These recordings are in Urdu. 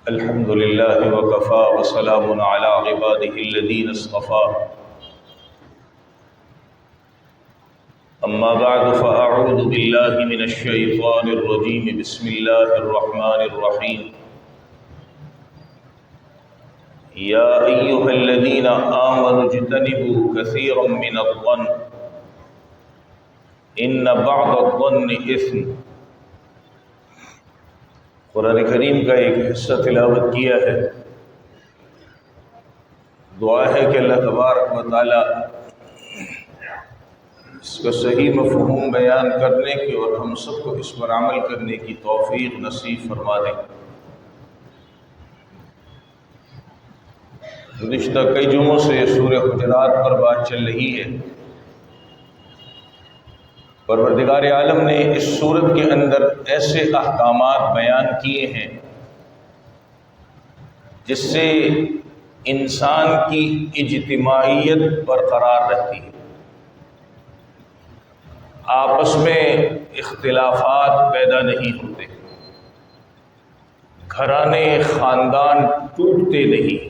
الحمد لله وكفى وسلام على عباده الذين اصطفى أما بعد فأعوذ بالله من الشيطان الرجيم بسم الله الرحمن الرحيم يا أيها الذين آمنوا اجتنبوا كثيرا من الظن إن بعض الظن إثم۔ قرآن کریم کا ایک حصہ تلاوت کیا ہے۔ دعا ہے کہ اللہ تبارک و تعالی اس کا صحیح مفہوم بیان کرنے کی اور ہم سب کو اس پر عمل کرنے کی توفیق نصیب فرما دے۔ گزشتہ کئی جمعوں سے سورہ حجرات پر بات چل رہی ہے۔ پروردگار عالم نے اس سورت کے اندر ایسے احکامات بیان کیے ہیں جس سے انسان کی اجتماعیت برقرار رہتی ہے، آپس میں اختلافات پیدا نہیں ہوتے، گھرانے خاندان ٹوٹتے نہیں۔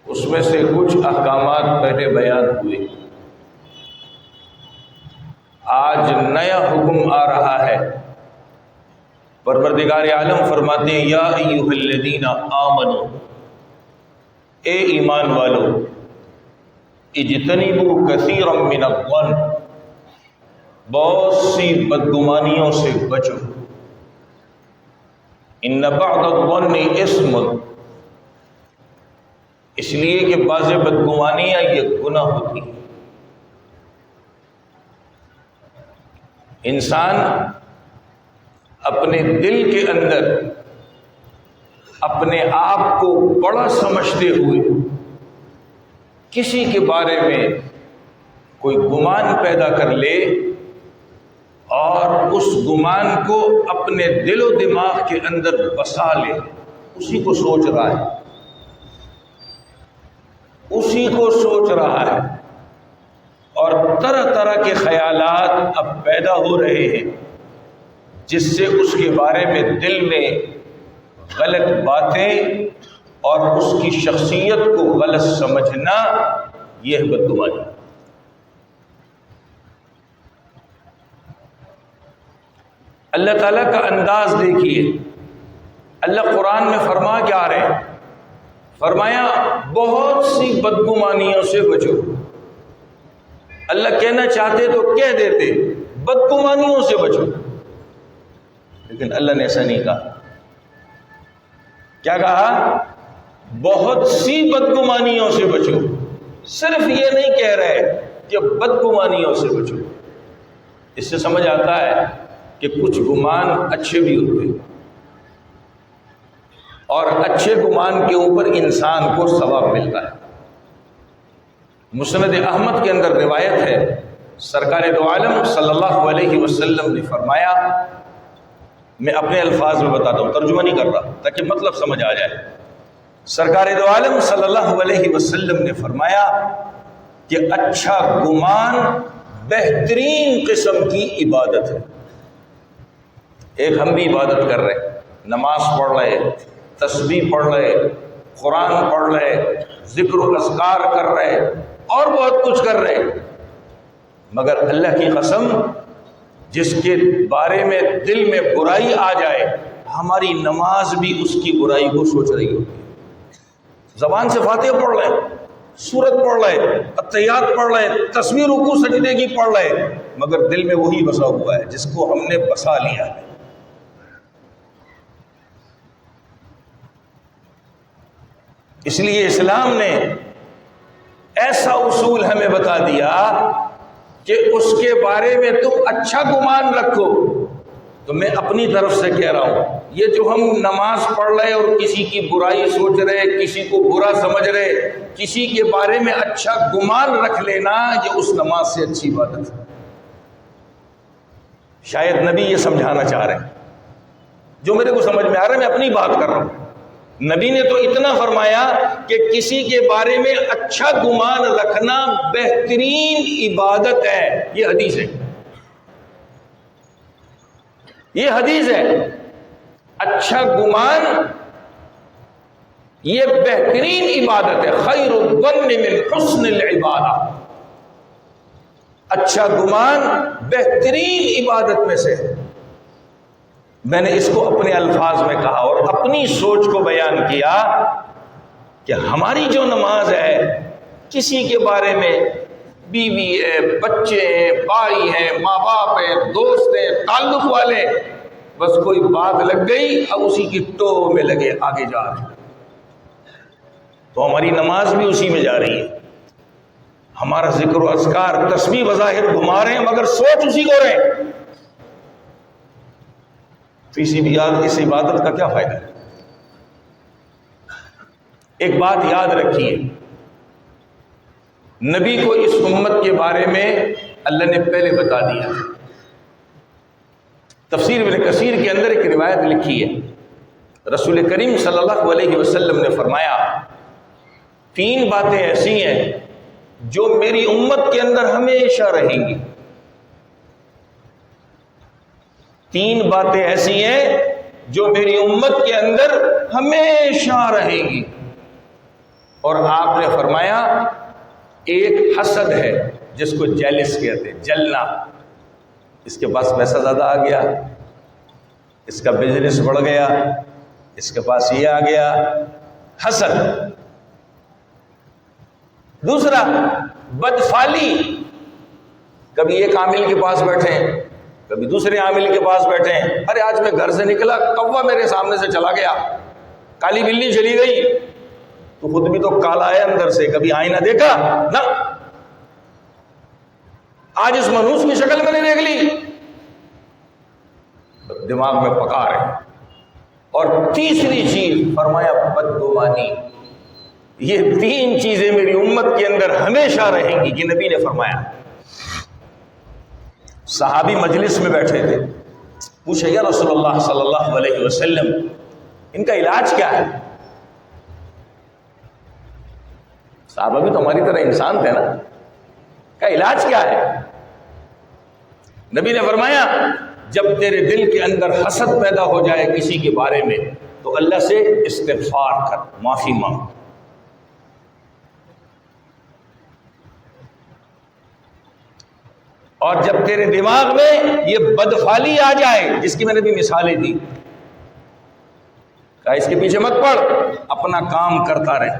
اس میں سے کچھ احکامات پہلے بیان ہوئے۔ آج نیا حکم آ رہا ہے۔ پروردگار عالم فرماتے ہیں یا ایھا الذین آمنو، اے ایمان والو، اجتنبوا کثیرا من الظن، بہت سی بدگمانیوں سے بچو۔ ان بعض الظن اثم، اس لیے کہ بعض بدگمانیاں یہ گناہ ہوتی ہیں۔ انسان اپنے دل کے اندر اپنے آپ کو بڑا سمجھتے ہوئے کسی کے بارے میں کوئی گمان پیدا کر لے اور اس گمان کو اپنے دل و دماغ کے اندر بسا لے، اسی کو سوچ رہا ہے، اسی کو سوچ رہا ہے، اور طرح طرح کے خیالات اب پیدا ہو رہے ہیں جس سے اس کے بارے میں دل میں غلط باتیں اور اس کی شخصیت کو غلط سمجھنا، یہ بدگمانی۔ اللہ تعالیٰ کا انداز دیکھیے۔ اللہ قرآن میں فرما کیا رہے ہیں؟ فرمایا بہت سی بدگمانیوں سے بچو۔ اللہ کہنا چاہتے تو کہہ دیتے بدگمانیوں سے بچو، لیکن اللہ نے ایسا نہیں کہا۔ کیا کہا؟ بہت سی بدگمانیوں سے بچو۔ صرف یہ نہیں کہہ رہے کہ بدگمانیوں سے بچو۔ اس سے سمجھ آتا ہے کہ کچھ گمان اچھے بھی ہوتے ہیں، اور اچھے گمان کے اوپر انسان کو ثواب ملتا ہے۔ مسند احمد کے اندر روایت ہے، سرکار دو عالم صلی اللہ علیہ وسلم نے فرمایا، میں اپنے الفاظ میں بتاتا ہوں، ترجمہ نہیں کر رہا تاکہ مطلب سمجھ آ جائے۔ سرکار دو عالم صلی اللہ علیہ وسلم نے فرمایا کہ اچھا گمان بہترین قسم کی عبادت ہے۔ ایک ہم بھی عبادت کر رہے، نماز پڑھ رہے، تسبیح پڑھ رہے، قرآن پڑھ رہے، ذکر و اذکار کر رہے، اور بہت کچھ کر رہے، مگر اللہ کی قسم جس کے بارے میں دل میں برائی آ جائے، ہماری نماز بھی اس کی برائی کو سوچ رہی ہوتی ہے۔ زبان سے فاتحہ پڑھ رہے، سورت پڑھ رہے، التحیات پڑھ رہے، تسبیح رکوع سجدے کی پڑھ رہے، مگر دل میں وہی بسا ہوا ہے جس کو ہم نے بسا لیا ہے۔ اس لیے اسلام نے ایسا اصول ہمیں بتا دیا کہ اس کے بارے میں تم اچھا گمان رکھو۔ تو میں اپنی طرف سے کہہ رہا ہوں، یہ جو ہم نماز پڑھ رہے اور کسی کی برائی سوچ رہے، کسی کو برا سمجھ رہے، کسی کے بارے میں اچھا گمان رکھ لینا، یہ اس نماز سے اچھی عبادت ہے۔ شاید نبی یہ سمجھانا چاہ رہے ہیں، جو میرے کو سمجھ میں آ رہا ہے، میں اپنی بات کر رہا ہوں۔ نبی نے تو اتنا فرمایا کہ کسی کے بارے میں اچھا گمان رکھنا بہترین عبادت ہے۔ یہ حدیث ہے، یہ حدیث ہے۔ اچھا گمان یہ بہترین عبادت ہے. خیر الظن من حسن العبادہ. اچھا گمان بہترین عبادت میں سے. میں نے اس کو اپنے الفاظ میں کہا اور اپنی سوچ کو بیان کیا کہ ہماری جو نماز ہے کسی کے بارے میں بیوی ہے، بچے ہیں، بھائی ہیں، ماں باپ ہیں، دوست ہیں، تعلق والے، بس کوئی بات لگ گئی اب اسی کی ٹو میں لگے آگے جا رہے ہیں، تو ہماری نماز بھی اسی میں جا رہی ہے. ہمارا ذکر و اذکار تسبیح بظاہر گھما رہے ہیں مگر سوچ اسی کو رہے ہیں، تو اس عبادت کا کیا فائدہ ہے؟ ایک بات یاد رکھیے، نبی کو اس امت کے بارے میں اللہ نے پہلے بتا دیا. تفسیر ابن کثیر کے اندر ایک روایت لکھی ہے، رسول کریم صلی اللہ علیہ وسلم نے فرمایا 3 باتیں ایسی ہیں جو میری امت کے اندر ہمیشہ رہیں گی. 3 باتیں ایسی ہیں جو میری امت کے اندر ہمیشہ رہیں گی. اور آپ نے فرمایا ایک حسد ہے جس کو جیلس کہتے ہیں، جلنا. اس کے پاس پیسہ زیادہ آ گیا، اس کا بزنس بڑھ گیا، اس کے پاس یہ آ گیا، حسد. دوسرا بدفعلی، کبھی ایک عامل کے پاس بیٹھے ہیں، کبھی دوسرے عامل کے پاس بیٹھے ہیں. ارے آج میں گھر سے نکلا کوا میرے سامنے سے چلا گیا، کالی بلی چلی گئی، تو خود بھی تو کالا ہے اندر سے، کبھی آئینہ دیکھا نہ، آج اس منحوس کی شکل میں نے دیکھ لی، دماغ میں پکا رہے. اور تیسری چیز فرمایا بدگمانی. یہ 3 چیزیں میری امت کے اندر ہمیشہ رہیں گی، یہ نبی نے فرمایا. صحابی مجلس میں بیٹھے تھے، پوچھے یا رسول اللہ صلی اللہ علیہ وسلم ان کا علاج کیا ہے؟ صحابہ بھی تو ہماری طرح انسان تھے نا، کا علاج کیا ہے؟ نبی نے فرمایا جب تیرے دل کے اندر حسد پیدا ہو جائے کسی کے بارے میں تو اللہ سے استغفار کر، معافی مانگ. اور جب تیرے دماغ میں یہ بدفعلی آ جائے جس کی میں نے بھی مثالیں دی، کہا اس کے پیچھے مت پڑ، اپنا کام کرتا رہے.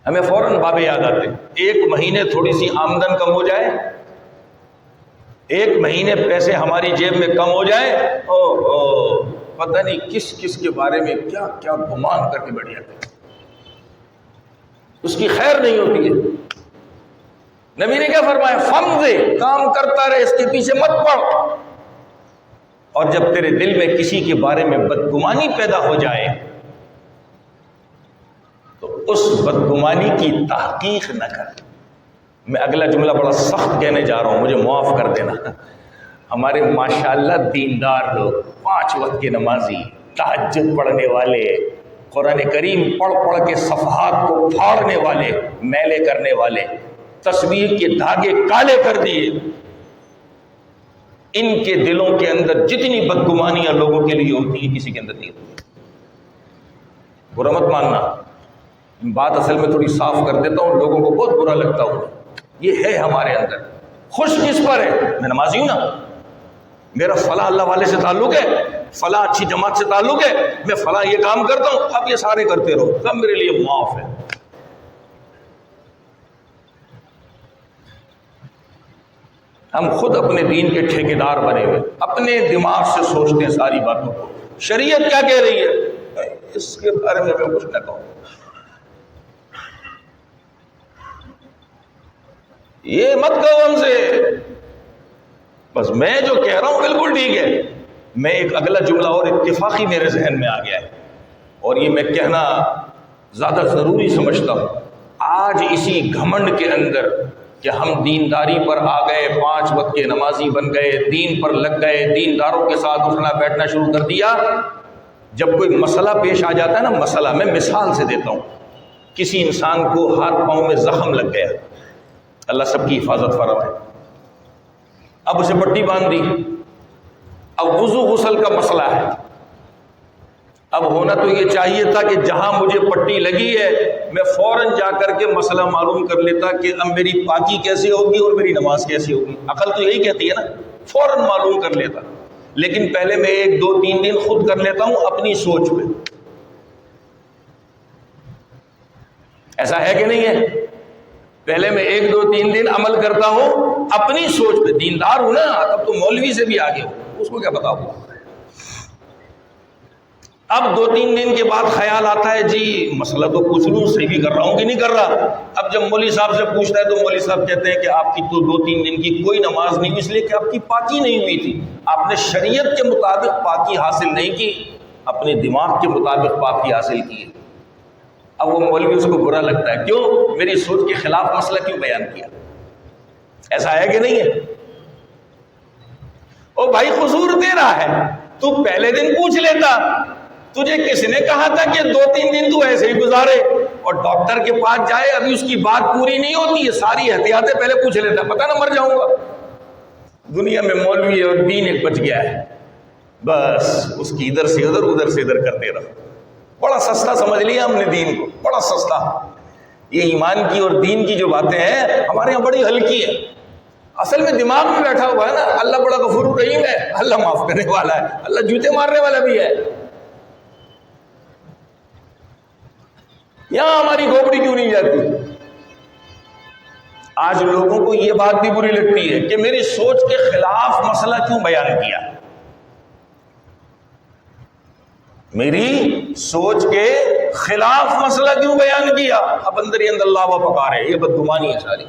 ہمیں فوراً بابے یاد آتے. 1 مہینے تھوڑی سی آمدن کم ہو جائے، 1 مہینے پیسے ہماری جیب میں کم ہو جائے، پتہ نہیں کس کس کے بارے میں کیا کیا گمان کر کے بیٹھ جاتے، اس کی خیر نہیں ہوتی ہے. نبی نے کیا فرمایا؟ فمضے، کام کرتا رہے، اس کے پیچھے مت پڑ. اور جب تیرے دل میں کسی کے بارے میں بدگمانی پیدا ہو جائے تو اس بدگمانی کی تحقیق نہ کر. میں اگلا جملہ بڑا سخت کہنے جا رہا ہوں، مجھے معاف کر دینا. ہمارے ماشاءاللہ دیندار لوگ، 5 وقت کے نمازی، تہجد پڑھنے والے، قرآن کریم پڑھ پڑھ کے صفحات کو پھاڑنے والے، میلے کرنے والے، تسبیح کے دھاگے کالے کر دیے، ان کے دلوں کے اندر جتنی بدگمانیاں لوگوں کے لیے ہوتی ہیں کسی کے اندر نہیں ہوتی. برا مت ماننا، بات اصل میں تھوڑی صاف کر دیتا ہوں، لوگوں کو بہت برا لگتا ہوں. یہ ہے ہمارے اندر. خوش کس پر ہے؟ میں نمازی ہوں نا، میرا فلاں اللہ والے سے تعلق ہے، فلاں اچھی جماعت سے تعلق ہے، میں فلاں یہ کام کرتا ہوں، اب یہ سارے کرتے رہو، سب میرے لیے معاف ہے. ہم خود اپنے دین کے ٹھیکیدار بنے ہوئے، اپنے دماغ سے سوچتے ہیں ساری باتوں کو. شریعت کیا کہہ رہی ہے اس کے بارے میں کچھ نہ کہوں. یہ مت کہو ہم سے، بس میں جو کہہ رہا ہوں بالکل ٹھیک ہے. میں ایک اگلا جملہ اور اتفاقی میرے ذہن میں آ گیا ہے اور یہ میں کہنا زیادہ ضروری سمجھتا ہوں. آج اسی گھمنڈ کے اندر کہ ہم دینداری پر آ گئے، 5 وقت کے نمازی بن گئے، دین پر لگ گئے، دینداروں کے ساتھ اٹھنا بیٹھنا شروع کر دیا. جب کوئی مسئلہ پیش آ جاتا ہے نا، مسئلہ میں مثال سے دیتا ہوں، کسی انسان کو ہاتھ پاؤں میں زخم لگ گیا، اللہ سب کی حفاظت فرمائے، اب اسے پٹی باندھ دی، اب وضو غسل کا مسئلہ ہے. اب ہونا تو یہ چاہیے تھا کہ جہاں مجھے پٹی لگی ہے میں فوراً جا کر کے مسئلہ معلوم کر لیتا کہ اب میری پاکی کیسی ہوگی اور میری نماز کیسی ہوگی. عقل تو یہی کہتی ہے نا, فوراً معلوم کر لیتا. لیکن پہلے میں 1 2 3 دن خود کر لیتا ہوں اپنی سوچ میں. ایسا ہے کہ نہیں ہے؟ پہلے میں 1 2 3 دن عمل کرتا ہوں اپنی سوچ پہ. دیندار ہوں نا, اب تو مولوی سے بھی آگے ہو, اس کو کیا بتاؤ. اب 2 3 دن کے بعد خیال آتا ہے جی مسئلہ تو پوچھ لوں صحیح بھی کر رہا ہوں کہ نہیں کر رہا. اب جب مولوی صاحب سے پوچھتا ہے تو مولوی صاحب کہتے ہیں کہ آپ کی تو 2 3 دن کی کوئی نماز نہیں ہوئی, اس لیے کہ آپ کی پاکی نہیں ہوئی تھی, آپ نے شریعت کے مطابق پاکی حاصل نہیں کی, اپنے دماغ کے مطابق پاکی حاصل کی. اب وہ مولوی اس کو برا لگتا ہے, کیوں میری سوچ کے خلاف مسئلہ کیوں بیان کیا. ایسا ہے کہ نہیں ہے؟ او بھائی قصور تیرا ہے, تو پہلے دن پوچھ لیتا. تجھے کس نے کہا تھا کہ 2 3 دن تو ایسے ہی گزارے, اور ڈاکٹر کے پاس جائے ابھی اس کی بات پوری نہیں ہوتی ہے, ساری احتیاطیں پہلے پوچھ لیتا, پتہ نہ مر جاؤں گا. دنیا میں مولوی اور دین ایک بچ گیا ہے, بس اس کی ادھر سے ادھر سے ادھر کرتے رہو. بڑا سستا سمجھ لیا ہم نے دین کو, بڑا سستا. یہ ایمان کی اور دین کی جو باتیں ہیں ہمارے یہاں بڑی ہلکی ہے. اصل میں دماغ میں بیٹھا ہوا ہے نا, اللہ بڑا غفور رحیم ہے, اللہ معاف کرنے والا ہے, اللہ جوتے مارنے والا بھی ہے. یہاں ہماری کھوپڑی کیوں نہیں جاتی؟ آج لوگوں کو یہ بات بھی بری لگتی ہے کہ میری سوچ کے خلاف مسئلہ کیوں بیان کیا, میری سوچ کے خلاف مسئلہ کیوں بیان کیا. اب اندر ہی اندر اللہ پکا رہے, یہ بدگمانی ہے ساری.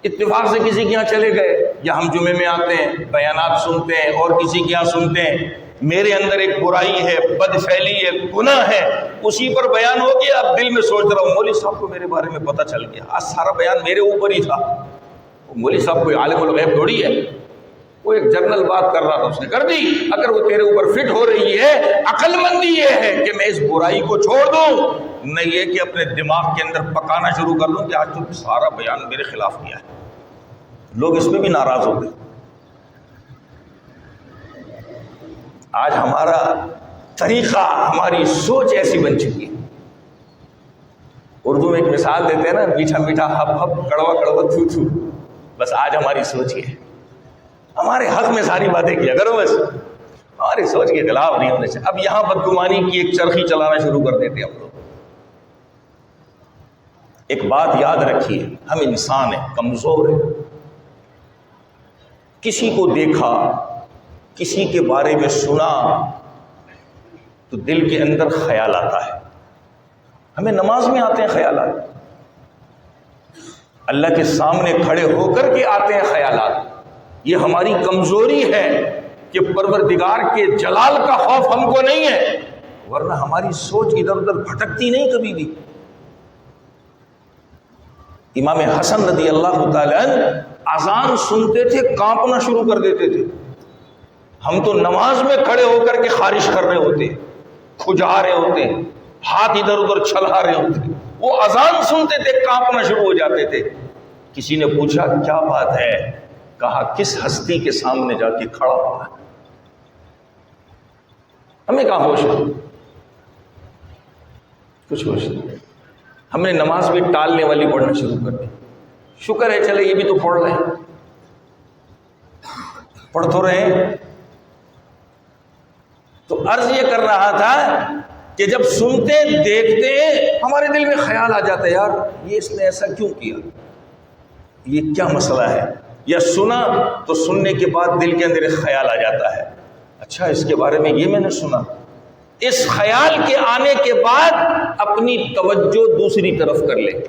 اتفاق سے کسی کے یہاں چلے گئے, یا ہم جمعے میں آتے ہیں بیانات سنتے ہیں اور کسی کے یہاں سنتے ہیں, میرے اندر ایک برائی ہے, بد فعلی ہے, گناہ ہے, اسی پر بیان ہو گیا. اب دل میں سوچ رہا ہوں مولوی صاحب کو میرے بارے میں پتہ چل گیا, آج سارا بیان میرے اوپر ہی تھا. مولوی صاحب کوئی عالم الغیب تھوڑی ہے, وہ ایک جنرل بات کر رہا تھا, اس نے کر دی. اگر وہ تیرے اوپر فٹ ہو رہی ہے, عقل مندی یہ ہے کہ میں اس برائی کو چھوڑ دوں, نہ یہ کہ اپنے دماغ کے اندر پکانا شروع کر دوں کہ آج تو سارا بیان میرے خلاف کیا ہے. لوگ اس میں بھی ناراض ہوتے. آج ہمارا طریقہ, ہماری سوچ ایسی بن چکی ہے. اردو میں ایک مثال دیتے ہیں نا, میٹھا میٹھا ہپ ہپ, کڑوا کڑوا تھو تھو. بس آج ہماری سوچ یہ ہے, ہمارے حق میں ساری باتیں کیا کرو, بس ہماری سوچ کے خلاف نہیں ہونے چاہیے. اب یہاں بدگمانی کی ایک چرخی چلانا شروع کر دیتے ہم لوگ. ایک بات یاد رکھیے, ہم انسان ہیں, کمزور ہیں. کسی کو دیکھا, کسی کے بارے میں سنا تو دل کے اندر خیال آتا ہے. ہمیں نماز میں آتے ہیں خیالات, اللہ کے سامنے کھڑے ہو کر کے آتے ہیں خیالات. یہ ہماری کمزوری ہے کہ پروردگار کے جلال کا خوف ہم کو نہیں ہے, ورنہ ہماری سوچ ادھر ادھر بھٹکتی نہیں کبھی بھی. امام حسن رضی اللہ تعالی عنہ اذان سنتے تھے کانپنا شروع کر دیتے تھے. ہم تو نماز میں کھڑے ہو کر کے خارش کر رہے ہوتے, کھجا رہے ہوتے, ہاتھ ادھر ادھر چھلا رہے ہوتے, وہ اذان سنتے تھے کانپنا شروع ہو جاتے تھے. کسی نے پوچھا کیا بات ہے, کہا کس ہستی کے سامنے جا کے کھڑا ہوا. ہمیں کہاں ہوش ہے, کچھ ہوش نہیں. ہم نے نماز بھی ٹالنے والی پڑھنا شروع کر دی. شکر ہے چلے یہ بھی تو پڑھ رہے ہیں, پڑھ تو رہے ہیں. تو عرض یہ کر رہا تھا کہ جب سنتے دیکھتے ہمارے دل میں خیال آ جاتا ہے, یار یہ اس نے ایسا کیوں کیا, یہ کیا مسئلہ ہے. یا سنا تو سننے کے بعد دل کے اندر ایک خیال آ جاتا ہے, اچھا اس کے بارے میں یہ میں نے سنا. اس خیال کے آنے کے بعد اپنی توجہ دوسری طرف کر لیں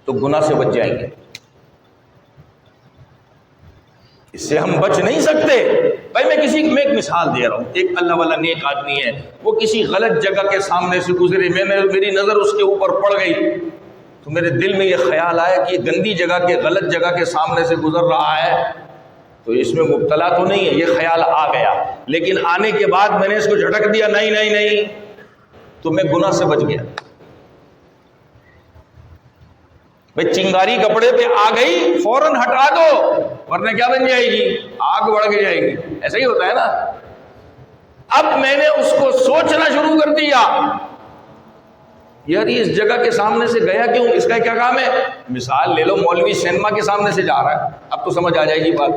تو گناہ سے بچ جائیں گے. اس سے ہم بچ نہیں سکتے. بھائی میں ایک مثال دے رہا ہوں. ایک اللہ والا نیک آدمی ہے, وہ کسی غلط جگہ کے سامنے سے گزرے, میری نظر اس کے اوپر پڑ گئی تو میرے دل میں یہ خیال آیا کہ یہ گندی جگہ کے, غلط جگہ کے سامنے سے گزر رہا ہے, تو اس میں مبتلا تو نہیں ہے. یہ خیال آ گیا, لیکن آنے کے بعد میں نے اس کو جھٹک دیا, نہیں, تو میں گناہ سے بچ گیا. بھائی چنگاری کپڑے پہ آ گئی, فوراً ہٹا دو, ورنہ کیا بن جائے گی؟ آگ بڑھ کے جائے گی. ایسا ہی ہوتا ہے نا. اب میں نے اس کو سوچنا شروع کر دیا، یار اس جگہ کے سامنے سے گیا کیوں، اس کا کیا کام ہے؟ مثال لے لو، مولوی سینما کے سامنے سے جا رہا ہے، اب تو سمجھ آ جائے گی بات.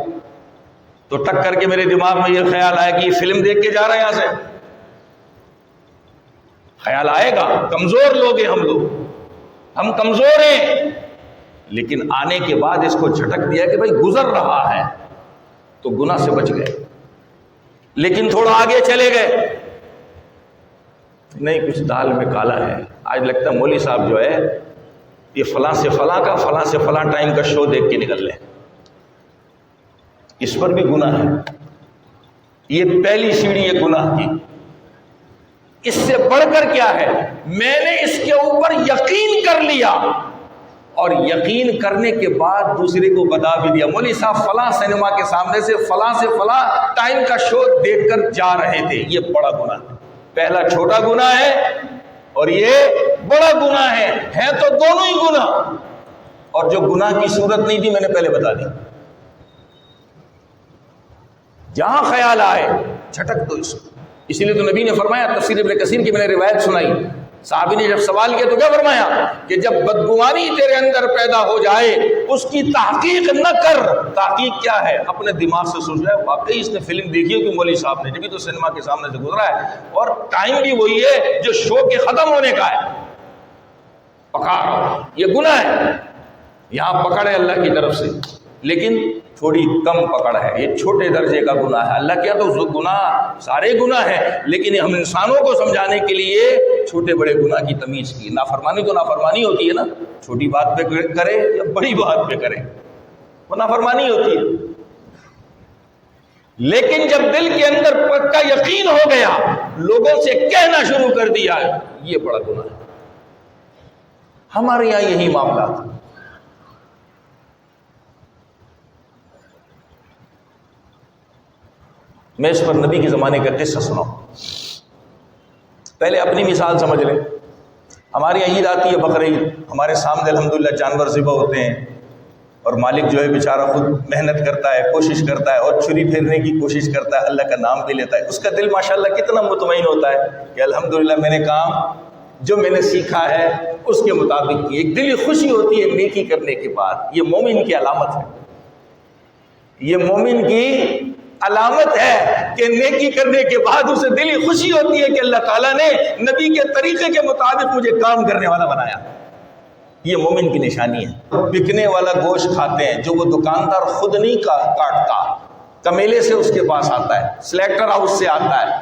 تو ٹک کر کے میرے دماغ میں یہ خیال آیا کہ یہ فلم دیکھ کے جا رہا ہے یہاں سے. خیال آئے گا، کمزور لوگ ہیں ہم لوگ، ہم کمزور ہیں. لیکن آنے کے بعد اس کو جھٹک دیا کہ بھائی گزر رہا ہے، تو گناہ سے بچ گئے. لیکن تھوڑا آگے چلے گئے، نہیں کچھ دال میں کالا ہے، آج لگتا ہے مولوی صاحب جو ہے یہ فلاں سے فلاں کا، فلاں سے فلاں ٹائم کا شو دیکھ کے نکل لیں، اس پر بھی گناہ ہے. یہ پہلی سیڑھی ہے گناہ کی. اس سے بڑھ کر کیا ہے؟ میں نے اس کے اوپر یقین کر لیا، اور یقین کرنے کے بعد دوسرے کو بتا بھی دیا، مولوی صاحب فلاں سینما کے سامنے سے فلاں ٹائم کا شو دیکھ کر جا رہے تھے. یہ بڑا گناہ ہے. پہلا چھوٹا گناہ ہے اور یہ بڑا گناہ ہے تو دونوں ہی گناہ. اور جو گناہ کی صورت نہیں تھی میں نے پہلے بتا دی. جہاں خیال آئے جھٹک دو اس کو. اسی لیے تو نبی نے فرمایا، تفسیر ابن کثیر کی میں نے روایت سنائی، صحابی نے جب سوال کیا تو کیا فرمایا کہ جب بدگمانی تیرے اندر پیدا ہو جائے اس کی تحقیق نہ کر. تحقیق کیا ہے؟ اپنے دماغ سے سوچ رہا ہے واقعی اس نے فلم دیکھی ہے کہ مولوی صاحب نے، جبھی تو سینما کے سامنے سے گزرا ہے اور ٹائم بھی وہی ہے جو شو کے ختم ہونے کا ہے. پکار یہ گناہ ہے. یہاں پکڑ ہے اللہ کی طرف سے، لیکن تھوڑی کم پکڑ ہے، یہ چھوٹے درجے کا گناہ ہے. اللہ کیا تو گناہ سارے گناہ ہیں، لیکن ہم انسانوں کو سمجھانے کے لیے چھوٹے بڑے گناہ کی تمیز کی. نافرمانی تو نافرمانی ہوتی ہے نا، چھوٹی بات پہ کرے یا بڑی بات پہ کرے وہ نافرمانی ہوتی ہے. لیکن جب دل کے اندر پکا یقین ہو گیا، لوگوں سے کہنا شروع کر دیا، یہ بڑا گناہ ہے. ہمارے یہاں یہی معاملات. میں اس پر نبی کے زمانے کا قصہ سناؤں. پہلے اپنی مثال سمجھ لیں. ہمارے یہاں عید آتی ہے، بقرعید، ہمارے سامنے الحمدللہ جانور ذبح ہوتے ہیں اور مالک جو ہے بیچارہ خود محنت کرتا ہے، کوشش کرتا ہے اور چھری پھیرنے کی کوشش کرتا ہے، اللہ کا نام بھی لیتا ہے. اس کا دل ماشاءاللہ کتنا مطمئن ہوتا ہے کہ الحمدللہ میں نے کام جو میں نے سیکھا ہے اس کے مطابق کی. ایک دلی خوشی ہوتی ہے نیکی کرنے کے بعد. یہ مومن کی علامت ہے، یہ مومن کی علامت ہے کہ نیکی کرنے کے بعد اسے دلی خوشی ہوتی ہے کہ اللہ تعالیٰ نے نبی کے طریقے کے مطابق مجھے کام کرنے والا بنایا. یہ مومن کی نشانی ہے. بکنے والا گوشت کھاتے ہیں جو وہ دکاندار خود نہیں کاٹتا، کمیلے سے اس کے پاس آتا ہے، سلیکٹر ہاؤس سے آتا ہے،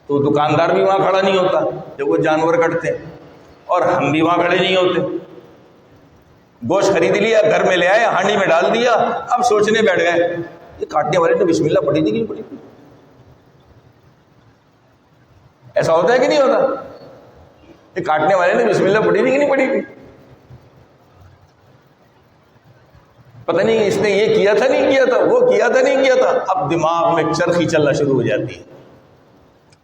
تو دکاندار بھی وہاں کھڑا نہیں ہوتا جب وہ جانور کٹتے ہیں، اور ہم بھی وہاں کھڑے نہیں ہوتے. گوشت خرید لیا، گھر میں لے آئے، ہانڈی میں ڈال دیا، اب سوچنے بیٹھ گئے یہ کاٹنے والے نے بسم اللہ پڑھی تھی کہ نہیں پڑھی تھی. ایسا ہوتا ہے کہ نہیں ہوتا؟ یہ کاٹنے والے نے بسم اللہ پڑھی تھی کہ نہیں پڑھی تھی؟ پتہ نہیں اس نے یہ کیا تھا نہیں کیا تھا، وہ کیا تھا نہیں کیا تھا. اب دماغ میں چرخی چلنا شروع ہو جاتی ہے.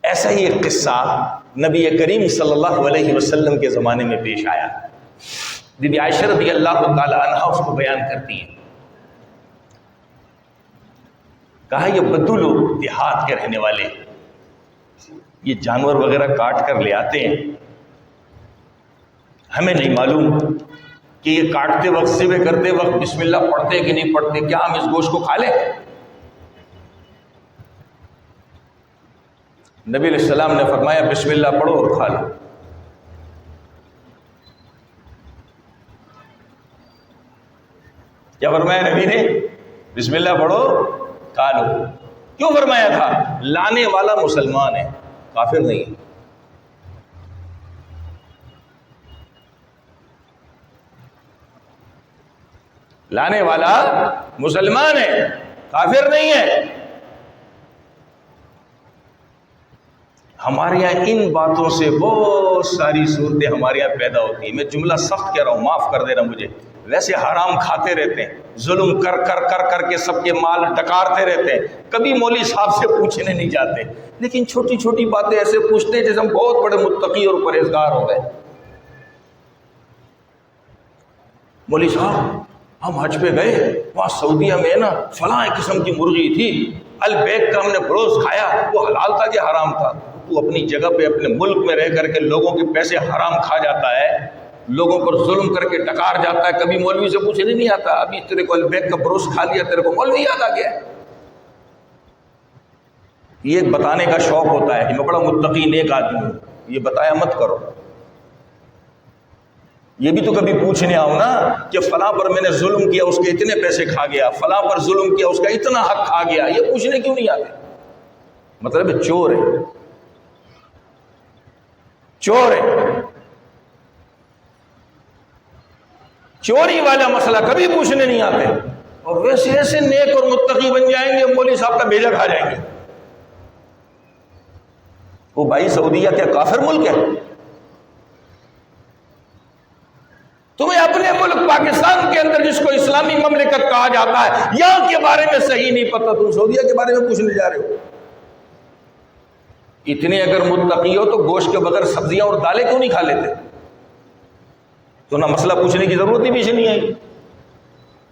ایسا ہی ایک قصہ نبی کریم صلی اللہ علیہ وسلم کے زمانے میں پیش آیا. بی بی عائشہ رضی اللہ تعالی عنہا اس کو بیان کرتی ہیں. کہا یہ بدو لوگ دیہات کے رہنے والے یہ جانور وغیرہ کاٹ کر لے آتے ہیں، ہمیں نہیں معلوم کہ یہ کاٹتے وقت ذبح کرتے وقت بسم اللہ پڑھتے کہ نہیں پڑھتے، کیا ہم اس گوشت کو کھا لیں؟ نبی علیہ السلام نے فرمایا بسم اللہ پڑھو اور کھا لو. کیا فرمایا نبی نے؟ بسم اللہ پڑھو کھا لو. کیوں فرمایا تھا؟ لانے والا مسلمان ہے، کافر نہیں ہے. لانے والا مسلمان ہے، کافر نہیں ہے. ہمارے یہاں ان باتوں سے بہت ساری صورتیں ہمارے یہاں پیدا ہوتی ہیں. میں جملہ سخت کہہ رہا ہوں، معاف کر دینا مجھے. ویسے حرام کھاتے رہتے ہیں، ظلم کر کے سب کے مال ڈکارتے رہتے ہیں، کبھی مولوی صاحب سے پوچھنے نہیں جاتے، لیکن چھوٹی چھوٹی باتیں ایسے پوچھتے ہیں جیسے ہم بہت بڑے متقی اور پرہیزگار ہو گئے. مولوی صاحب ہم حج پہ گئے، وہاں سعودیہ میں نا فلاں قسم کی مرغی تھی، البیک کا ہم نے گوشت کھایا، وہ حلال تھا کہ حرام تھا؟ تو اپنی جگہ پہ اپنے ملک میں رہ کر کے لوگوں کے پیسے حرام کھا جاتا ہے، لوگوں پر ظلم کر کے ڈکار جاتا ہے، کبھی مولوی سے پوچھنے نہیں آتا، ابھی تیرے کو البیک کا گوشت کھا لیا، تیرے کو مولوی یاد آ گیا۔ یہ بتانے کا شوق ہوتا ہے کہ میں بڑا متقی نیک آدمی ہوں، یہ بتایا مت کرو۔ یہ بھی تو کبھی پوچھنے آؤ نا کہ فلاں پر میں نے ظلم کیا، اس کے اتنے پیسے کھا گیا، فلاں پر ظلم کیا، اس کا اتنا حق کھا گیا، یہ پوچھنے کیوں نہیں آتے؟ مطلب چور ہے، چور ہے۔ چوری والا مسئلہ کبھی پوچھنے نہیں آتے، اور ویسے ایسے نیک اور متقی بن جائیں گے، مولوی صاحب کا بھیجا کھا جائیں گے۔ وہ بھائی سعودیہ کیا کافر ملک ہے؟ تمہیں اپنے ملک پاکستان کے اندر جس کو اسلامی مملکت کہا جاتا ہے، یہاں کے بارے میں صحیح نہیں پتہ، تم سعودیہ کے بارے میں پوچھنے جا رہے ہو؟ اتنے اگر متقی ہو تو گوشت کے بغیر سبزیاں اور دالیں کیوں نہیں کھا لیتے؟ تو نہ مسئلہ پوچھنے کی ضرورت ہی پیچھے نہیں آئی۔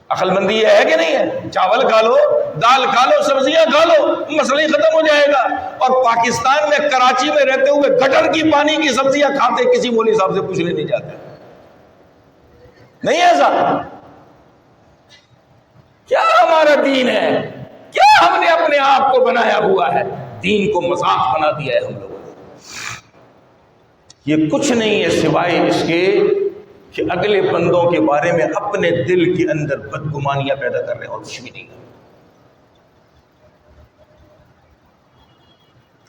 عقل مندی یہ ہے کہ نہیں ہے؟ چاول کھا لو، دال کھا لو، سبزیاں کھا لو، مسئلہ ہی ختم ہو جائے گا۔ اور پاکستان میں کراچی میں رہتے ہوئے گٹر کی پانی کی سبزیاں کھاتے، کسی مولوی صاحب سے پوچھنے نہیں جاتے۔ نہیں ایسا؟ کیا ہمارا دین ہے؟ کیا ہم نے اپنے آپ کو بنایا ہوا ہے؟ دین کو مذاق بنا دیا ہے ہم لوگوں نے۔ یہ کچھ نہیں ہے سوائے اس کے کہ اگلے بندوں کے بارے میں اپنے دل کے اندر بدگمانیاں پیدا کر رہے ہیں، اور کچھ بھی نہیں۔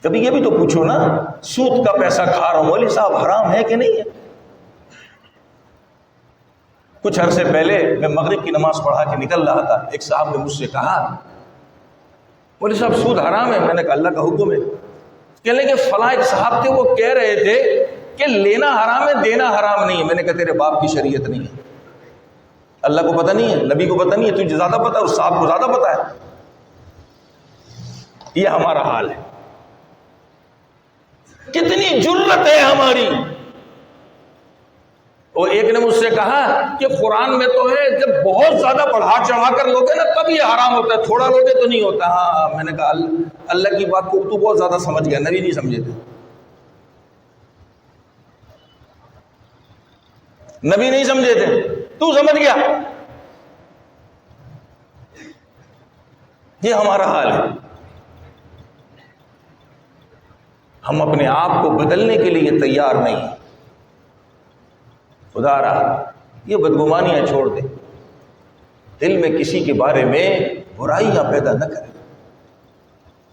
کبھی یہ بھی تو پوچھو نا، سود کا پیسہ کھا رہا ہوں، مولوی صاحب حرام ہے کہ نہیں ہے؟ کچھ عرصے پہلے میں مغرب کی نماز پڑھا کے نکل رہا تھا، ایک صاحب نے مجھ سے کہا مولوی صاحب سود حرام ہے؟ میں نے کہا اللہ کا حکم ہے۔ کہنے کہ فلاں ایک صاحب تھے، وہ کہہ رہے تھے کہ لینا حرام ہے، دینا حرام نہیں ہے۔ میں نے کہا تیرے باپ کی شریعت نہیں ہے، اللہ کو پتہ نہیں ہے، نبی کو پتہ نہیں ہے، تجھے زیادہ پتہ ہے، اس صاحب کو زیادہ پتہ ہے۔ یہ ہمارا حال ہے۔ کتنی جرت ہے ہماری۔ اور ایک نے مجھ سے کہا کہ قرآن میں تو ہے جب بہت زیادہ بڑھا چڑھا کر لوگے نا تب یہ حرام ہوتا ہے، تھوڑا لوگے تو نہیں ہوتا۔ ہاں، میں نے کہا اللہ کی بات کو تو بہت زیادہ سمجھ گیا، نبی نہیں سمجھے تھے، نبی نہیں سمجھے تھے، تو سمجھ گیا۔ یہ ہمارا حال ہے۔ ہم اپنے آپ کو بدلنے کے لیے تیار نہیں ہیں۔ خدا رہا یہ بدگمانیاں چھوڑ دیں، دل میں کسی کے بارے میں برائیاں پیدا نہ کریں،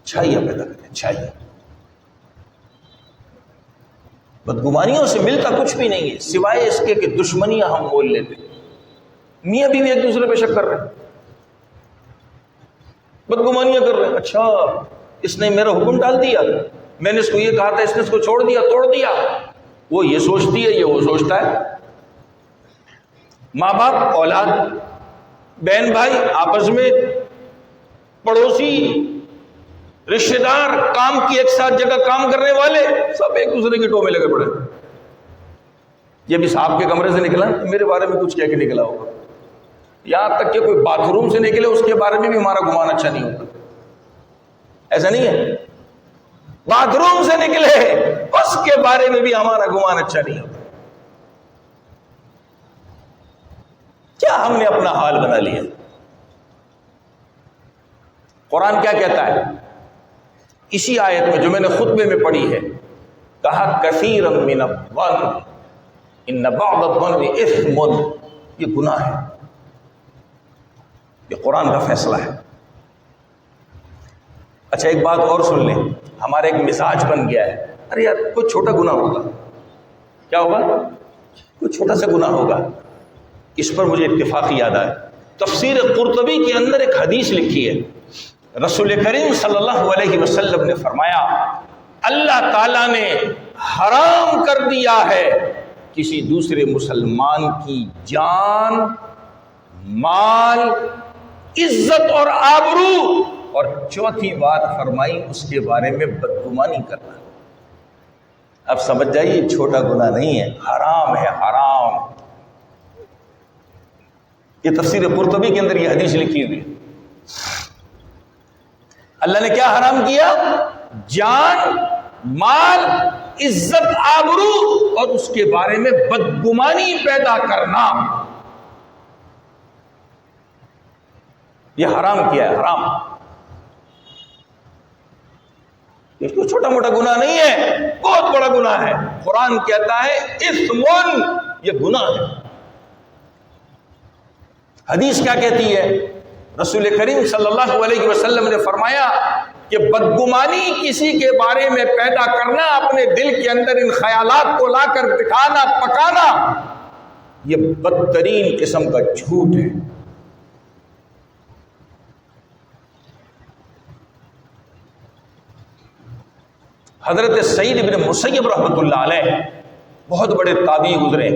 اچھائیاں پیدا کریں، اچھائیاں۔ بدگمانیوں سے ملتا کچھ بھی نہیں ہے سوائے اس کے کہ دشمنیاں ہم مول لیتے ہیں۔ میاں بیوی ایک دوسرے پہ شک کر رہے ہیں، بدگمانیاں کر رہے ہیں، اچھا اس نے میرا حکم ڈال دیا، میں نے اس کو یہ کہا تھا، اس نے اس کو چھوڑ دیا، توڑ دیا۔ وہ یہ سوچتی ہے، یہ وہ سوچتا ہے۔ ماں باپ اولاد، بہن بھائی آپس میں، پڑوسی، رشتہ دار، کام کی ایک ساتھ جگہ کام کرنے والے، سب ایک دوسرے کے ٹو میں لگے پڑے۔ یہ بھی صاحب کے کمرے سے نکلا، میرے بارے میں کچھ کہہ کے نکلا ہوگا، یہاں تک کہ کوئی باتھ روم سے نکلے اس کے بارے میں بھی ہمارا گمان اچھا نہیں ہوتا۔ ایسا نہیں ہے؟ باتھ روم سے نکلے اس کے بارے میں بھی ہمارا گمان اچھا نہیں ہوتا۔ کیا ہم نے اپنا حال بنا لیا؟ قرآن کیا کہتا ہے اسی آیت میں جو میں نے خطبے میں پڑھی ہے؟ کہا کثیرا من الظن ان بعض الظن اثم، یہ گناہ ہے، یہ قرآن کا فیصلہ ہے۔ اچھا ایک بات اور سن لیں، ہمارا ایک مزاج بن گیا ہے، ارے یار کوئی چھوٹا گناہ ہوگا، کیا ہوگا؟ کوئی چھوٹا سا گناہ ہوگا۔ اس پر مجھے اتفاقی یاد آیا، تفسیر قرطبی کے اندر ایک حدیث لکھی ہے، رسول کریم صلی اللہ علیہ وسلم نے فرمایا اللہ تعالیٰ نے حرام کر دیا ہے کسی دوسرے مسلمان کی جان، مال، عزت اور آبرو، اور چوتھی بات فرمائی اس کے بارے میں بدگمانی کرنا۔ اب سمجھ جائیے چھوٹا گناہ نہیں ہے، حرام ہے، حرام۔ یہ تفسیر قرطبی کے اندر یہ حدیث لکھی ہوئی ہے۔ اللہ نے کیا حرام کیا؟ جان، مال، عزت، آبرو اور اس کے بارے میں بدگمانی پیدا کرنا، یہ حرام کیا ہے، حرام۔ یہ کوئی چھوٹا موٹا گناہ نہیں ہے، بہت بڑا گناہ ہے۔ قرآن کہتا ہے اثم، یہ گناہ ہے۔ حدیث کیا کہتی ہے؟ رسول کریم صلی اللہ علیہ وسلم نے فرمایا کہ بدگمانی کسی کے بارے میں پیدا کرنا، اپنے دل کے اندر ان خیالات کو لا کر بٹھانا، پکانا، یہ بدترین قسم کا جھوٹ ہے۔ حضرت سعید بن مسیب رحمۃ اللہ علیہ بہت بڑے تابعی گزرے،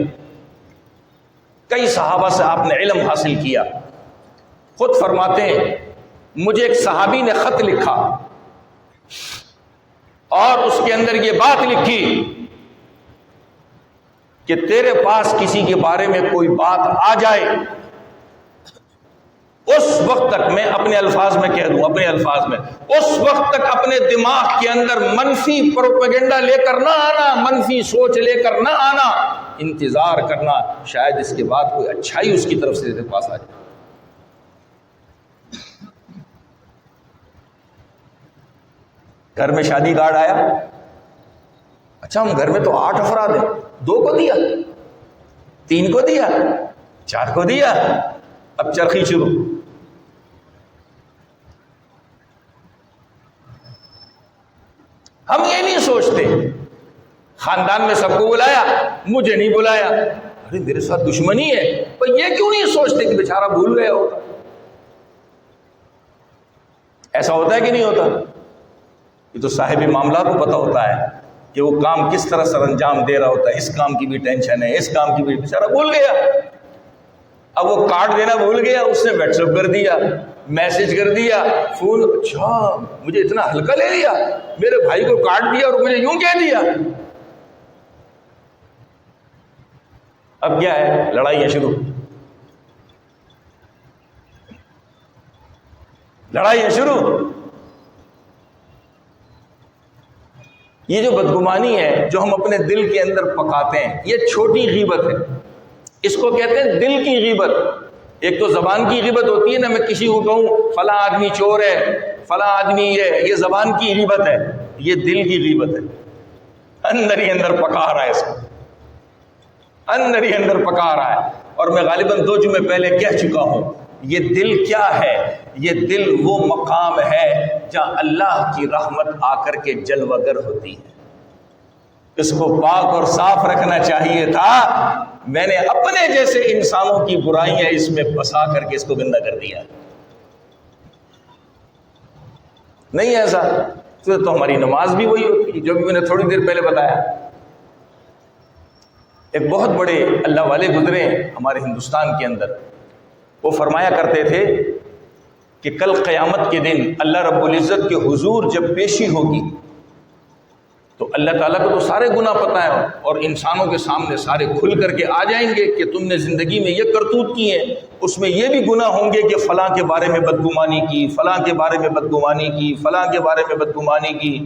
کئی صحابہ سے آپ نے علم حاصل کیا۔ خود فرماتے ہیں مجھے ایک صحابی نے خط لکھا اور اس کے اندر یہ بات لکھی کہ تیرے پاس کسی کے بارے میں کوئی بات آ جائے، اس وقت تک میں اپنے الفاظ میں کہہ دوں، اپنے الفاظ میں، اس وقت تک اپنے دماغ کے اندر منفی پروپیگنڈا لے کر نہ آنا، منفی سوچ لے کر نہ آنا، انتظار کرنا، شاید اس کے بعد کوئی اچھائی اس کی طرف سے تیرے پاس آ جائے۔ گھر میں شادی کارڈ آیا، اچھا ہم گھر میں تو 8 افراد ہیں، 2 کو دیا، 3 کو دیا، 4 کو دیا، اب چرخی شروع۔ ہم یہ نہیں سوچتے، خاندان میں سب کو بلایا، مجھے نہیں بلایا، ارے میرے ساتھ دشمنی ہے، تو یہ کیوں نہیں سوچتے کہ بیچارہ بھول گیا ہوگا؟ ایسا ہوتا ہے کہ نہیں ہوتا؟ یہ تو صاحب معاملہ کو پتہ ہوتا ہے کہ وہ کام کس طرح سر انجام دے رہا ہوتا ہے، اس کام کی بھی ٹینشن ہے، اس کام کی بھی، بیچارہ بھول گیا۔ اب وہ کارڈ دینا بھول گیا، اس نے واٹس ایپ کر دیا، میسج کر دیا، فون، اچھا مجھے اتنا ہلکا لے لیا، میرے بھائی کو کارڈ دیا اور مجھے یوں کہہ دیا۔ اب کیا ہے؟ لڑائیاں شروع، لڑائیاں شروع۔ یہ جو بدگمانی ہے جو ہم اپنے دل کے اندر پکاتے ہیں، یہ چھوٹی غیبت ہے، اس کو کہتے ہیں دل کی غیبت۔ ایک تو زبان کی غیبت ہوتی ہے نا، میں کسی کو کہوں فلاں آدمی چور ہے، فلاں آدمی یہ زبان کی غیبت ہے۔ یہ دل کی غیبت ہے، اندر ہی اندر پکا رہا ہے، اس کو اندر ہی اندر پکا رہا ہے۔ اور میں غالباً 2 جمعے پہلے کہہ چکا ہوں، یہ دل کیا ہے؟ یہ دل وہ مقام ہے جہاں اللہ کی رحمت آ کر کے جلوہ گر ہوتی ہے۔ اس کو پاک اور صاف رکھنا چاہیے تھا، میں نے اپنے جیسے انسانوں کی برائیاں اس میں بسا کر کے اس کو گندا کر دیا۔ نہیں ایسا تو ہماری نماز بھی وہی ہوتی، جو بھی میں نے تھوڑی دیر پہلے بتایا۔ ایک بہت بڑے اللہ والے گزرے ہمارے ہندوستان کے اندر، وہ فرمایا کرتے تھے کہ کل قیامت کے دن اللہ رب العزت کے حضور جب پیشی ہوگی تو اللہ تعالیٰ کو تو سارے گناہ پتہ ہے، اور انسانوں کے سامنے سارے کھل کر کے آ جائیں گے کہ تم نے زندگی میں یہ کرتوت کی ہے، اس میں یہ بھی گناہ ہوں گے کہ فلاں کے بارے میں بدگمانی کی، فلاں کے بارے میں بدگمانی کی، فلاں کے بارے میں بدگمانی کی۔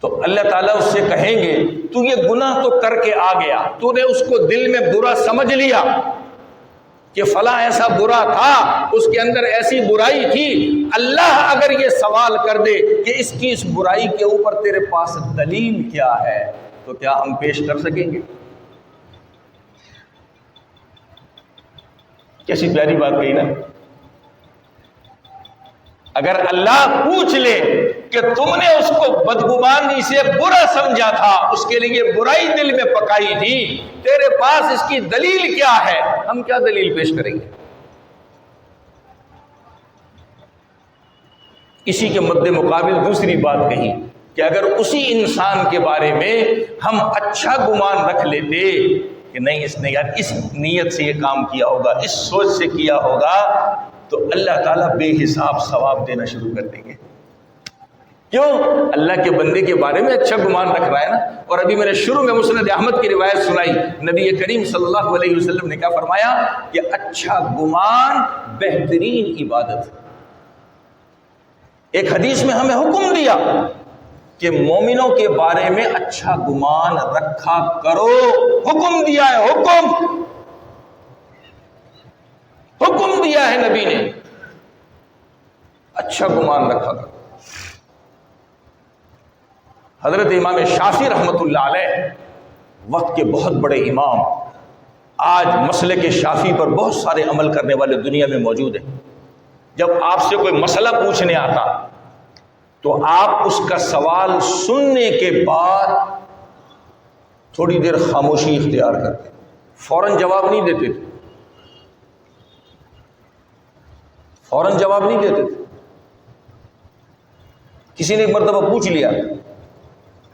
تو اللہ تعالیٰ اس سے کہیں گے تو یہ گناہ تو کر کے آ گیا، تو نے اس کو دل میں برا سمجھ لیا کہ فلاں ایسا برا تھا، اس کے اندر ایسی برائی تھی، اللہ اگر یہ سوال کر دے کہ اس کی اس برائی کے اوپر تیرے پاس دلیل کیا ہے، تو کیا ہم پیش کر سکیں گے؟ کیسی پیاری بات کہی نا۔ اگر اللہ پوچھ لے کہ تم نے اس کو بدگمانی سے برا سمجھا تھا، اس کے لیے برائی دل میں پکائی تھی، تیرے پاس اس کی دلیل کیا ہے، ہم کیا دلیل پیش کریں گے؟ اسی کے مد مقابل دوسری بات کہی کہ اگر اسی انسان کے بارے میں ہم اچھا گمان رکھ لیتے کہ نہیں اس نے یار اس نیت سے یہ کام کیا ہوگا، اس سوچ سے کیا ہوگا، تو اللہ تعالیٰ بے حساب ثواب دینا شروع کر دیں گے۔ کیوں؟ اللہ کے بندے کے بارے میں اچھا گمان رکھ رہا ہے نا۔ اور ابھی میں نے شروع میں مسند احمد کی روایت سنائی، نبی کریم صلی اللہ علیہ وسلم نے کیا فرمایا کہ اچھا گمان بہترین عبادت ہے۔ ایک حدیث میں ہمیں حکم دیا کہ مومنوں کے بارے میں اچھا گمان رکھا کرو، حکم دیا ہے، حکم دیا ہے نبی نے، اچھا گمان رکھا کرو۔ حضرت امام شافعی رحمۃ اللہ علیہ وقت کے بہت بڑے امام، آج مسلک شافعی پر بہت سارے عمل کرنے والے دنیا میں موجود ہیں۔ جب آپ سے کوئی مسئلہ پوچھنے آتا تو آپ اس کا سوال سننے کے بعد تھوڑی دیر خاموشی اختیار کرتے، فوراً جواب نہیں دیتے تھے، فوراً جواب نہیں دیتے تھے۔ کسی نے ایک مرتبہ پوچھ لیا،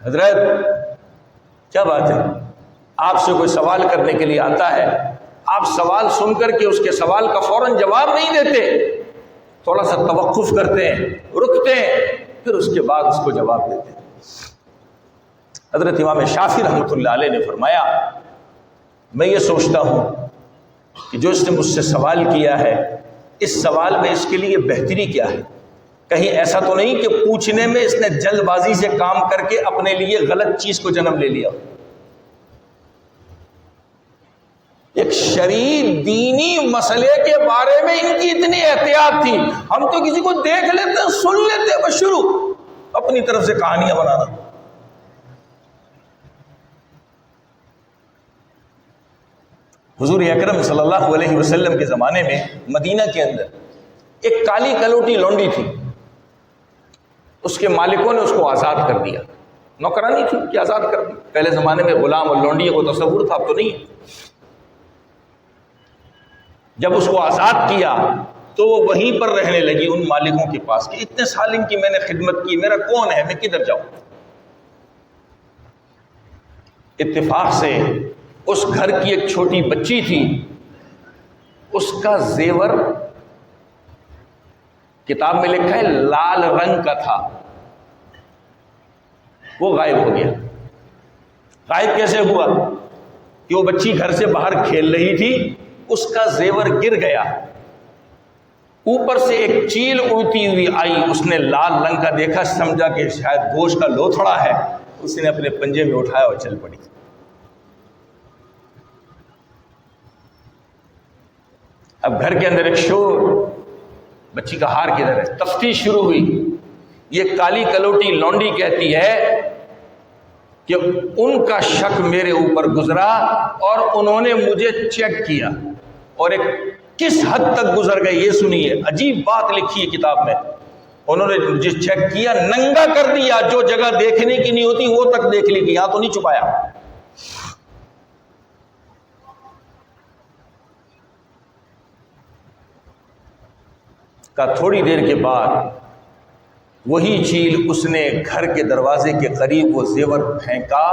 حضرت کیا بات ہے، آپ سے کوئی سوال کرنے کے لیے آتا ہے، آپ سوال سن کر کے اس کے سوال کا فوراً جواب نہیں دیتے، تھوڑا سا توقف کرتے ہیں، رکتے ہیں، پھر اس کے بعد اس کو جواب دیتے ہیں۔ حضرت امام شافعی رحمۃ اللہ علیہ نے فرمایا، میں یہ سوچتا ہوں کہ جو اس نے مجھ سے سوال کیا ہے، اس سوال میں اس کے لیے بہتری کیا ہے؟ کہیں ایسا تو نہیں کہ پوچھنے میں اس نے جلد بازی سے کام کر کے اپنے لیے غلط چیز کو جنم لے لیا؟ ایک شرعی دینی مسئلے کے بارے میں ان کی اتنی احتیاط تھی۔ ہم تو کسی کو دیکھ لیتے، سن لیتے، بس شروع اپنی طرف سے کہانیاں بنانا۔ حضور اکرم صلی اللہ علیہ وسلم کے زمانے میں مدینہ کے اندر ایک کالی کلوٹی لونڈی تھی، اس کے مالکوں نے اس کو آزاد کر دیا، نوکرانی تھی کہ آزاد کر دی۔ پہلے زمانے میں غلام اور لونڈی کو تصور تھا، اب تو نہیں ہے۔ جب اس کو آزاد کیا تو وہ وہیں پر رہنے لگی ان مالکوں کے پاس کہ اتنے سال ان کی میں نے خدمت کی، میرا کون ہے، میں کدھر جاؤں؟ اتفاق سے اس گھر کی ایک چھوٹی بچی تھی، اس کا زیور کتاب میں لکھا ہے لال رنگ کا تھا، وہ غائب ہو گیا۔ غائب کیسے ہوا؟ کہ وہ بچی گھر سے باہر کھیل رہی تھی، اس کا زیور گر گیا، اوپر سے ایک چیل اڑتی ہوئی آئی، اس نے لال رنگ کا دیکھا، سمجھا کہ شاید گوشت کا لوتھڑا ہے، اس نے اپنے پنجے میں اٹھایا اور چل پڑی۔ اب گھر کے اندر ایک شور، بچی کا ہار کدھر ہے؟ تفتیش شروع ہوئی۔ یہ کالی کلوٹی لونڈی کہتی ہے کہ ان کا شک میرے اوپر گزرا اور انہوں نے مجھے چیک کیا، اور ایک کس حد تک گزر گئے یہ سنیے، عجیب بات لکھی ہے کتاب میں۔ انہوں نے مجھے چیک کیا، ننگا کر دیا، جو جگہ دیکھنے کی نہیں ہوتی وہ تک دیکھ لی، یہاں تو نہیں چھپایا۔ کا تھوڑی دیر کے بعد وہی چیل اس نے گھر کے دروازے کے قریب وہ زیور پھینکا،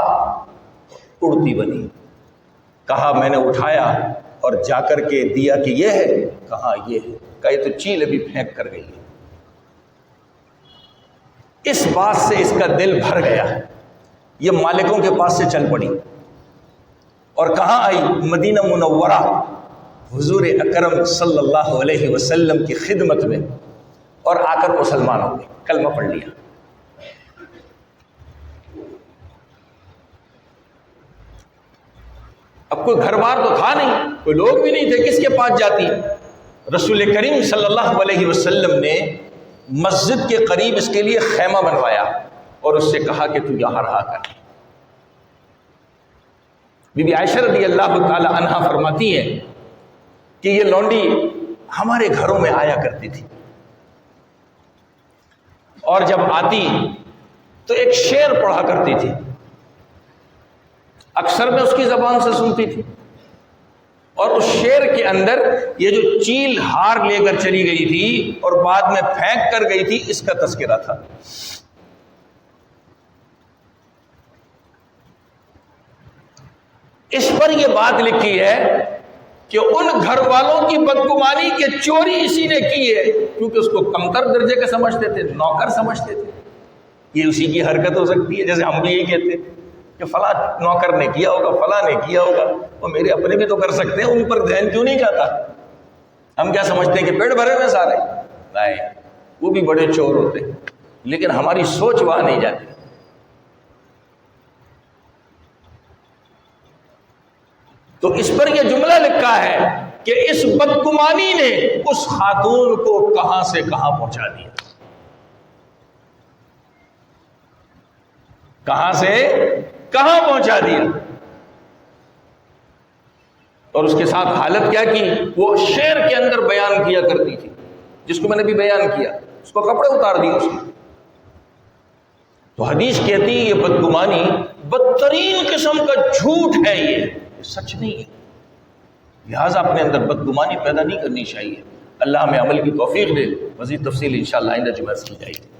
اڑتی بنی۔ کہا میں نے اٹھایا اور جا کر کے دیا کہ یہ ہے، کہا یہ ہے، کہا یہ تو چیل ابھی پھینک کر گئی ہے۔ اس بات سے اس کا دل بھر گیا، یہ مالکوں کے پاس سے چل پڑی اور کہاں آئی؟ مدینہ منورہ، حضور اکرم صلی اللہ علیہ وسلم کی خدمت میں، اور آ کر مسلمان ہو گئے، کلمہ پڑھ لیا۔ اب کوئی گھر بار تو تھا نہیں، کوئی لوگ بھی نہیں تھے، کس کے پاس جاتی؟ رسول کریم صلی اللہ علیہ وسلم نے مسجد کے قریب اس کے لیے خیمہ بنوایا اور اس سے کہا کہ تو یہاں رہا کر۔ بی بی عائشہ رضی اللہ تعالی عنہا فرماتی ہے کہ یہ لونڈی ہمارے گھروں میں آیا کرتی تھی، اور جب آتی تو ایک شعر پڑھا کرتی تھی، اکثر میں اس کی زبان سے سنتی تھی، اور اس شعر کے اندر یہ جو چیل ہار لے کر چلی گئی تھی اور بعد میں پھینک کر گئی تھی، اس کا تذکرہ تھا۔ اس پر یہ بات لکھی ہے کہ ان گھر والوں کی بدگمانی کے چوری اسی نے کی ہے، کیونکہ اس کو کمتر درجے کا سمجھتے تھے، نوکر سمجھتے تھے، یہ اسی کی حرکت ہو سکتی ہے، جیسے ہم بھی یہی کہتے ہیں کہ فلاں نوکر نے کیا ہوگا، فلاں نے کیا ہوگا، وہ میرے اپنے بھی تو کر سکتے ہیں، ان پر ذہن کیوں نہیں جاتا؟ ہم کیا سمجھتے ہیں کہ پیٹ بھرے ہوئے سارے؟ نہیں، وہ بھی بڑے چور ہوتے ہیں، لیکن ہماری سوچ وہاں نہیں جاتی۔ تو اس پر یہ جملہ لکھا ہے کہ اس بدگمانی نے اس خاتون کو کہاں سے کہاں پہنچا دیا، کہاں سے کہاں پہنچا دیا۔ اور اس کے ساتھ حالت کیا کی، وہ شعر کے اندر بیان کیا کرتی تھی، جس کو میں نے بھی بیان کیا، اس کو کپڑے اتار دیے اس کے۔ تو حدیث کہتی ہے یہ بدگمانی بدترین قسم کا جھوٹ ہے، یہ سچ نہیں ہے، لہٰذا اپنے اندر بدگمانی پیدا نہیں کرنی چاہیے۔ اللہ ہمیں عمل کی توفیق دے۔ مزید تفصیل انشاءاللہ آئندہ جمعہ کی جائے گی۔